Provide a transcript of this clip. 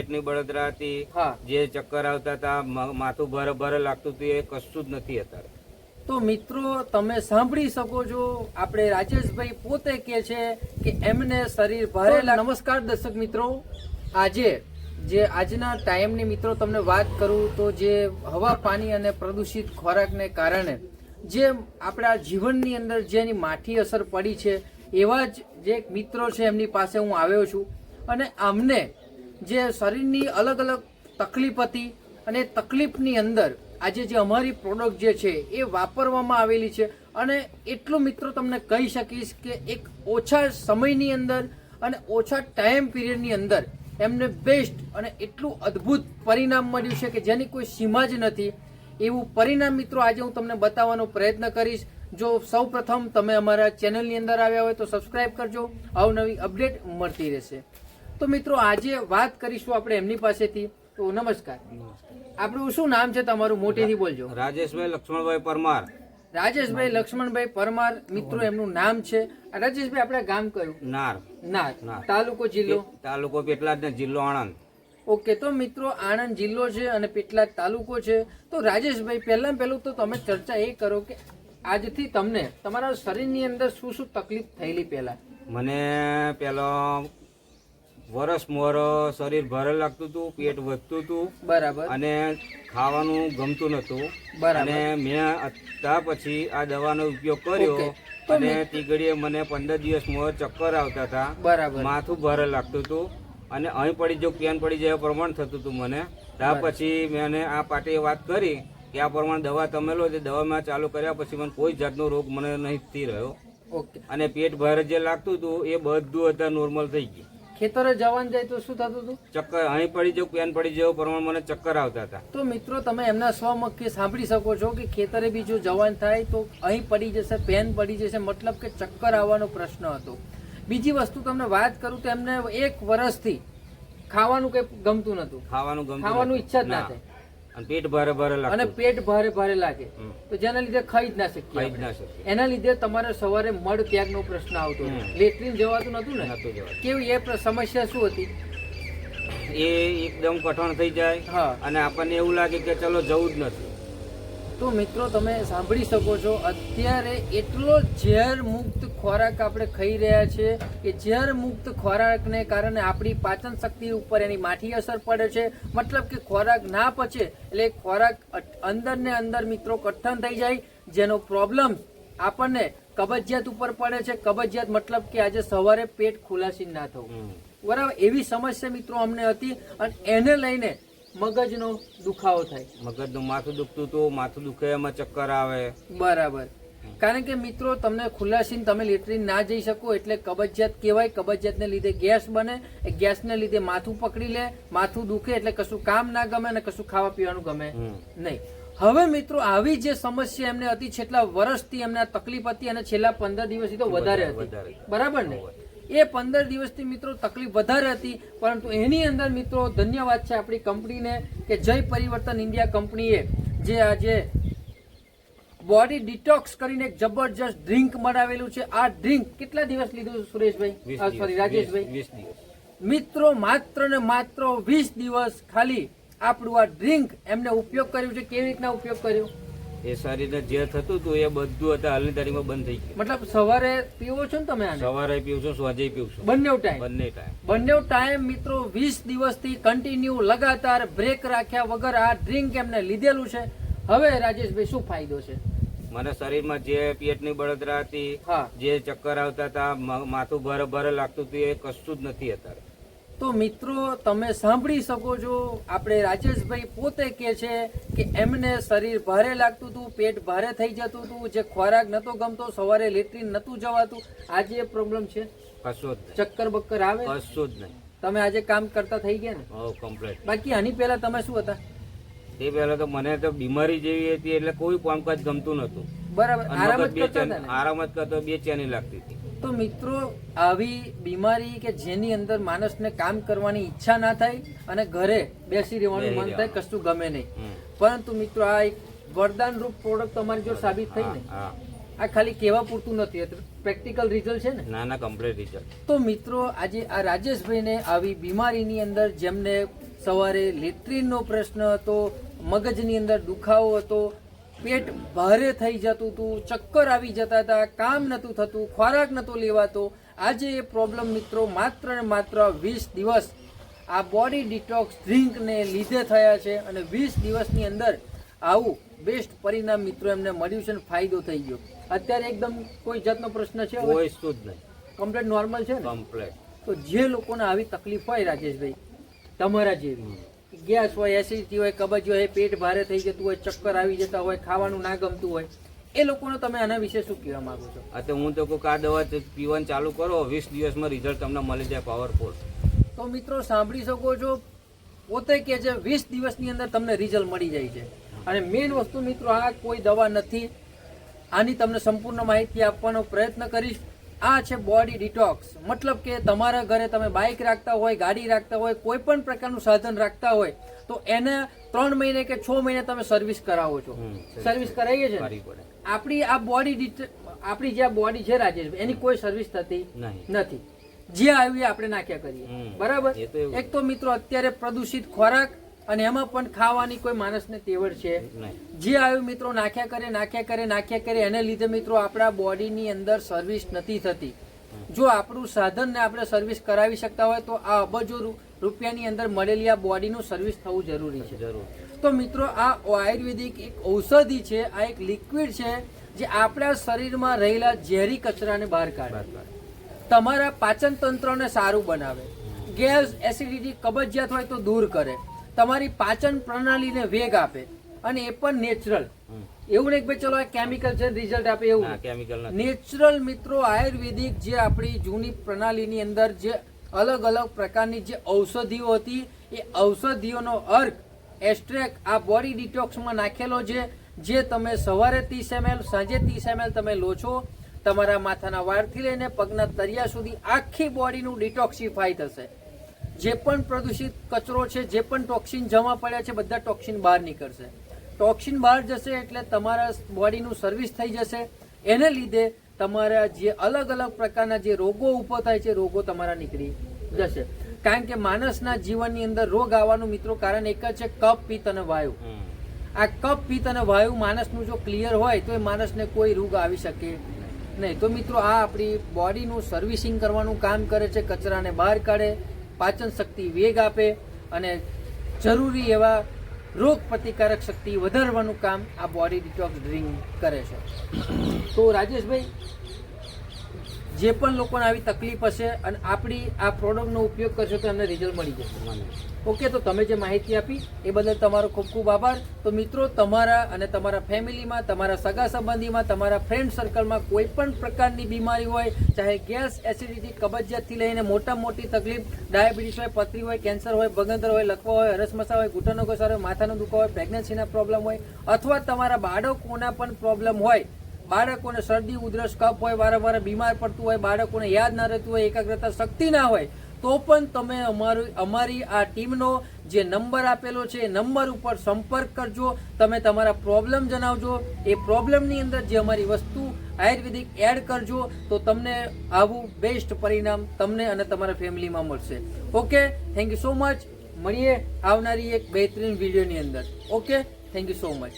પેટની બળતરા હતી, હા. જે ચક્કર આવતા હતા, માથું ભારે ભારે લાગતું હતું, એ કશું જ નથી અત્યારે. તો મિત્રો તમે સાંભળી શકો છો, આપણે રાજેશભાઈ પોતે કે છે કે એમને શરીર ભારે નમસ્કાર દર્શક મિત્રો, આજના ટાઈમની મિત્રો તમને વાત કરું તો જે હવા પાણી અને પ્રદૂષિત ખોરાકને કારણે જે આપણા જીવનની અંદર જેની માઠી અસર પડી છે, એવા જ જે મિત્રો છે એમની પાસે હું આવ્યો છું અને અમને જે શરીરની અલગ અલગ તકલીફ હતી અને તકલીફની અંદર આજે જે અમારી પ્રોડક્ટ જે છે એ વાપરવામાં આવેલી છે અને એટલું મિત્રો તમને કહી શકીશ કે એક ઓછા સમયની અંદર અને ઓછા ટાઈમ પીરિયડની અંદર એમને બેસ્ટ અને એટલું અદ્ભુત પરિણામ મળ્યું છે કે જેની કોઈ સીમા જ નથી. એવું પરિણામ મિત્રો આજે હું તમને બતાવવાનો પ્રયત્ન કરીશ. જો સૌ પ્રથમ તમે અમારા ચેનલની અંદર આવ્યા હોય તો સબસ્ક્રાઇબ કરજો, અવનવી અપડેટ મળતી રહેશે. તો મિત્રો આજે વાત કરીશું આપણે એમની પાસેથી. તો નમસ્કાર, આપણું શું નામ છે તમારું? મોટેથી બોલજો. રાજેશભાઈ લક્ષ્મણભાઈ પરમાર. રાજેશભાઈ લક્ષ્મણભાઈ પરમાર મિત્રો એમનું નામ છે. રાજેશભાઈ આપણે ગામ કયું? નાર. નાર. તાલુકો જિલ્લો? તાલુકો પેટલાદ ને જિલ્લો આણંદ. ઓકે, તો મિત્રો આણંદ જિલ્લો છે અને પેટલાદ તાલુકો છે. તો રાજેશભાઈ પહેલું તો તમે ચર્ચા એ કરો કે આજથી તમને તમારા શરીરની અંદર શું શું તકલીફ થયેલી? પહેલા મને પેલો વરસ મોર શરીર ભારે લાગતું હતું, પેટ વધતું હતું, બરાબર, અને ખાવાનું ગમતું નતું. બરાબર. અને મેં ત્યાર પછી આ દવાનો ઉપયોગ કર્યો અને તે ઘડીએ મને 15 દિવસમાં ચક્કર આવતા હતા, બરાબર, માથું ભારે લાગતું હતું અને અહીં પડી જવું, પેન પડી જાય પ્રમાણ થતું હતું મને. ત્યાર પછી મેં આ પાર્ટીએ વાત કરી કે આ પ્રમાણે દવા તમે લો. તે દવા મેં ચાલુ કર્યા પછી મને કોઈ જાતનો રોગ મને નહીં થઈ રહ્યો. ઓકે. અને પેટ ભારે જે લાગતું હતું એ બધું અત્યારે નોર્મલ થઈ ગયું. ખેતરે જવાનું જાય તો શું થતું હતું? ચક્કર અહીં પડી જવું, પેન પડી જવું પ્રમાણે મને ચક્કર આવતા હતા. તો મિત્રો તમે એમના સ્વમુખે સાંભળી શકો છો કે ખેતરે બી જો જવાન થાય તો અહીં પડી જશે, પેન પડી જશે, મતલબ કે ચક્કર આવવાનો પ્રશ્ન હતો. બીજી વસ્તુ તમને વાત કરું તો એમને 1 વર્ષથી ખાવાનું કઈ ગમતું નતું, ખાવાનું ઈચ્છા જ ના થાય અને પેટ ભારે ભારે લાગે, અને પેટ ભારે ભારે લાગે તો જેના લીધે ખાઈ જ ના શકીએ. એના લીધે તમારે સવારે મળ ત્યાગનો પ્રશ્ન આવતો, લેટ્રિન જવાતું નતું ને? કેવી એ સમસ્યા શું હતી? એ એકદમ કઠણ થઈ જાય અને આપણને એવું લાગે કે ચલો જવું જ નથી. તો મિત્રો તમે સાંભળી શકો છો, અત્યારે એટલો ઝેર મુક્ત ખોરાક આપણે ખાઈ રહ્યા છે કે ઝેર મુક્ત ખોરાકને કારણે આપણી પાચન શક્તિ ઉપર એની માઠી અસર પડે છે. મતલબ કે ખોરાક ના પચે એટલે ખોરાક અંદર ને અંદર મિત્રો કઠણ થઈ જાય, જેનો પ્રોબ્લેમ આપણને કબજિયાત ઉપર પડે છે. કબજિયાત મતલબ કે આજે સવારે પેટ ખુલાસી ના થવું, બરાબર, એવી સમસ્યા મિત્રો અમને હતી અને એને લઈને મગજનો દુખાવો થાય, મગજનું માથું દુખતું હતું, માથું દુખે એમાં ચક્કર આવે, બરાબર. કારણ કે મિત્રો તમને ખુલ્લાસીને તમે લેટ્રિન ના જઈ શકો એટલે કબજિયાત કહેવાય. કબજિયાતને લીધે ગેસ બને, એ ગેસને લીધે માથું પકડી લે, માથું દુખે એટલે કશું કામ ના ગમે અને કશું ખાવા પીવાનું ગમે નહીં. હવે મિત્રો આવી જે સમસ્યા એમને હતી, છેલ્લા વર્ષથી એમને તકલીફ હતી અને છેલ્લા 15 દિવસથી તો વધારે હતી, બરાબર ને? એ 15 દિવસથી મિત્રો તકલીફ વધારે હતી, પરંતુ એની અંદર મિત્રો ધન્યવાદ છે આપણી કંપનીને કે જય પરિવર્તન ઇન્ડિયા કંપનીએ જે આજે બોડી ડિટોક્સ કરીને એક જબરજસ્ત ડ્રિંક બનાવેલું છે. આ ડ્રિંક કેટલા દિવસ લીધું સુરેશભાઈ, સોરી રાજેશભાઈ? 20 દિવસ મિત્રો, માત્ર ને માત્ર 20 દિવસ ખાલી આપણું આ ડ્રિંક એમને ઉપયોગ કર્યું છે. કેવી રીતના ઉપયોગ કર્યો? એ શરીરને જે થતું હતું એ બધું અત્યારે હાલની તારીખમાં બંધ થઈ ગયું. મતલબ સવારે પીવો છો ને તમે? સવારે પીવું છું, સાંજે પીવું છું, બંને ટાઈમ મિત્રો 20 દિવસથી કન્ટિન્યુ લગાતાર બ્રેક રાખ્યા વગર આ ડ્રિંક એમને લીધેલું છે. હવે રાજેશભાઈ શું ફાયદો છે? મને શરીરમાં જે પેટની બળતરા હતી, જે ચક્કર આવતા હતા, માથું ભારે ભારે લાગતું હતું, એ કશું જ નથી અત્યારે. તો મિત્રો તમે સાંભળી શકો છો, આપણે રાજેશભાઈ પોતે કે છે કે એમને શરીર ભારે લાગતું હતું, પેટ ભારે થઈ જતું હતું, જે ખોરાક નતો ગમતો, સવારે લેટ્રિન નતું જવાતું. આજે એ પ્રોબ્લેમ છે? કશું જ નહીં. ચક્કર બક્કર આવે? કશું જ નહીં. તમે આજે કામ કરતા થઈ ગયા ને? કમ્પ્લીટ. બાકી આની પહેલા તમે શું હતા? તે પહેલા તો મને તો બીમારી જેવી હતી એટલે કોઈ કામકાજ ગમતું નતું, બરાબર, આરામ જ કરતા હતા ને? આરામ જ કરતો, બેચેની લાગતી હતી. તો મિત્રો આવી બીમારી કે જેની અંદર માણસને કામ કરવાની ઈચ્છા ના થાય અને ઘરે બેસી રહેવાનું મન થાય, કશું ગમે નહીં, પરંતુ મિત્રો આ એક વરદાન રૂપ પ્રોડક્ટ તમારી જોડે સાબિત થઈ ને? આ ખાલી કહેવા પૂરતું નથી, પ્રેક્ટિકલ રિઝલ્ટ છે ને? ના, કમ્પ્લીટ રિઝલ્ટ. તો મિત્રો આજે આ રાજેશભાઈને આવી બીમારીની અંદર જેમને સવારે લેટ્રિનનો પ્રશ્ન હતો, મગજની અંદર દુખાવો હતો, પેટ ભારે થઈ જતું હતું, ચક્કર આવી જતા હતા, કામ નહોતું થતું, ખોરાક નહોતો લેવાતો. આજે એ પ્રોબ્લેમ મિત્રો માત્ર ને માત્ર 20 દિવસ આ બોડી ડિટોક્સ ડ્રિંકને લીધે થયા છે અને 20 દિવસની અંદર આવું બેસ્ટ પરિણામ મિત્રો એમને મળ્યું છે અને ફાયદો થઈ ગયો. અત્યારે એકદમ કોઈ જાતનો પ્રશ્ન છે? કોઈ શું જ નહીં, કમ્પ્લીટ નોર્મલ છે ને? કમ્પ્લેટ. તો જે લોકોને આવી તકલીફ હોય રાજેશભાઈ, તમારા જેવી ગેસ હોય, એસિડિટી હોય, કબજ હોય, પેટ ભારે થઈ જતું હોય, ચક્કર આવી જતા હોય, ખાવાનું ના ગમતું હોય, એ લોકોને તમે આના વિશે શું કહેવા માંગો છો? અત્યારે હું તો કહું કે આ દવા પીવાનું ચાલુ કરો, 20 દિવસમાં રિઝલ્ટ તમને મળી જાય પાવરફુલ. તો મિત્રો સાંભળી શકો છો, પોતે કે છે 20 દિવસની અંદર તમને રિઝલ્ટ મળી જાય છે. અને મેઇન વસ્તુ મિત્રો, આ કોઈ દવા નથી, આની તમને સંપૂર્ણ માહિતી આપવાનો પ્રયત્ન કરીશ. આ છે બોડી ડિટોક્સ. મતલબ કે તમારા ઘરે તમે બાઇક રાખતા હોય, ગાડી રાખતા હોય, કોઈ પણ પ્રકારનું સાધન રાખતા હોય તો એને 3 મહિને કે 6 મહિને તમે સર્વિસ કરાવો છો. સર્વિસ કરાવીએ છે. આપણી આ આપણી જે આ બોડી છે રાજેશ, એની કોઈ સર્વિસ થતી નથી. જે આવ્યું એ આપણે નાખ્યા કરીએ, બરાબર? એક તો મિત્રો અત્યારે પ્રદૂષિત ખોરાક અને એમાં પણ ખાવાની કોઈ માણસને તેવડ છે. જે આવ્યું મિત્રો નાખ્યા કરે એને લીધે મિત્રો આપણા બોડીની અંદર સર્વિસ નથી થતી. જો આપણું સાધન ને આપણે સર્વિસ કરાવી શકતા હોય તો આ અબજો રૂપિયાની અંદર મળેલી આ બોડીનું સર્વિસ થવું જરૂરી છે. તો મિત્રો આ આયુર્વેદિક એક ઔષધિ છે, આ એક લિક્વિડ છે જે આપણા શરીરમાં રહેલા ઝેરી કચરાને બહાર કાઢે, તમારા પાચન તંત્રને સારું બનાવે, ગેસ, એસિડિટી, કબજિયાત હોય તો દૂર કરે, તમારી પાચન પ્રણાલીને વેગ આપે, અને એ પણ નેચરલ. એવું નહીં કે ભાઈ ચલો કેમિકલ છે રિઝલ્ટ આપે, એવું નેચરલ મિત્રો. આયુર્વેદિક જે આપણી જૂની પ્રણાલીની અંદર જે અલગ અલગ પ્રકારની જે ઔષધિઓ હતી, એ ઔષધિઓનો અર્ક એસ્ટ્રેક આ બોડી ડિટોક્સમાં નાખેલો છે, જે તમે સવારે 30 ml, સાંજે 30 ml તમે લો છો. તમારા માથાના વાળથી લઈને પગના તળિયા સુધી આખી બોડીનું ડિટોક્સિફાઈ થશે. જે પણ પ્રદૂષિત કચરો છે, જે પણ ટોક્સિન જમા પડ્યા છે, બધા ટોક્સિન બહાર નીકળશે. ટોક્સિન બહાર જશે એટલે તમારા બોડીનું સર્વિસ થઈ જશે. એને લીધે તમારા જે અલગ અલગ પ્રકારના જે રોગો ઊભો થાય છે, રોગો તમારા નીકળી જશે. કારણ કે માણસના જીવનની અંદર રોગ આવવાનું મિત્રો કારણ એક જ છે, કફ, પિત્ત અને વાયુ. આ કફ, પિત્ત અને વાયુ માણસનું જો ક્લિયર હોય તો એ માણસને કોઈ રોગ આવી શકે નહીં. તો મિત્રો આ આપણી બોડીનું સર્વિસિંગ કરવાનું કામ કરે છે, કચરાને બહાર કાઢે, પાચન શક્તિ વેગ આપે અને જરૂરી એવા રોગ પ્રતિકારક શક્તિ વધારવાનું કામ આ બોડી ડિટોક્સ ડ્રિંક કરે છે. તો રાજેશભાઈ, જે પણ લોકોને આવી તકલીફ હશે અને આપણી આ પ્રોડક્ટનો ઉપયોગ કરશો તો એમને રિઝલ્ટ મળી જશે. ઓકે, તો તમે જે માહિતી આપી એ બદલ તમારો ખૂબ ખૂબ આભાર. તો મિત્રો, તમારા અને તમારા ફેમિલીમાં, તમારા સગા સંબંધીમાં, તમારા ફ્રેન્ડ સર્કલમાં કોઈ પણ પ્રકારની બીમારી હોય, ચાહે ગેસ, એસિડિટી, કબજિયાતથી લઈને મોટી તકલીફ, ડાયાબિટીસ હોય, પથરી હોય, કેન્સર હોય, ભગંદર હોય, લકવા હોય, હરસમસા હોય, ઘૂંટણનો ઘસારો હોય, માથાનો દુખાવો હોય, પ્રેગ્નન્સીના પ્રોબ્લેમ હોય, અથવા તમારા બાળકોના પણ પ્રોબ્લેમ હોય, બાળકોને શરદી, ઉધરસ, કફ હોય, વારંવાર બીમાર પડતું હોય, બાળકોને યાદ ના રહેતું હોય, એકાગ્રતા શક્તિ ના હોય, તો પણ તમે અમારી આ ટીમનો જે નંબર આપેલો છે એ નંબર ઉપર સંપર્ક કરજો. તમે તમારા પ્રોબ્લેમ જણાવજો, એ પ્રોબ્લેમની અંદર જે અમારી વસ્તુ આયુર્વેદિક એડ કરજો, તો તમને આવું બેસ્ટ પરિણામ તમને અને તમારા ફેમિલીમાં મળશે. Okay, thank you so much. મળીએ આવનારી એક બહેતરીન વિડીયોની અંદર. Okay, thank you so much.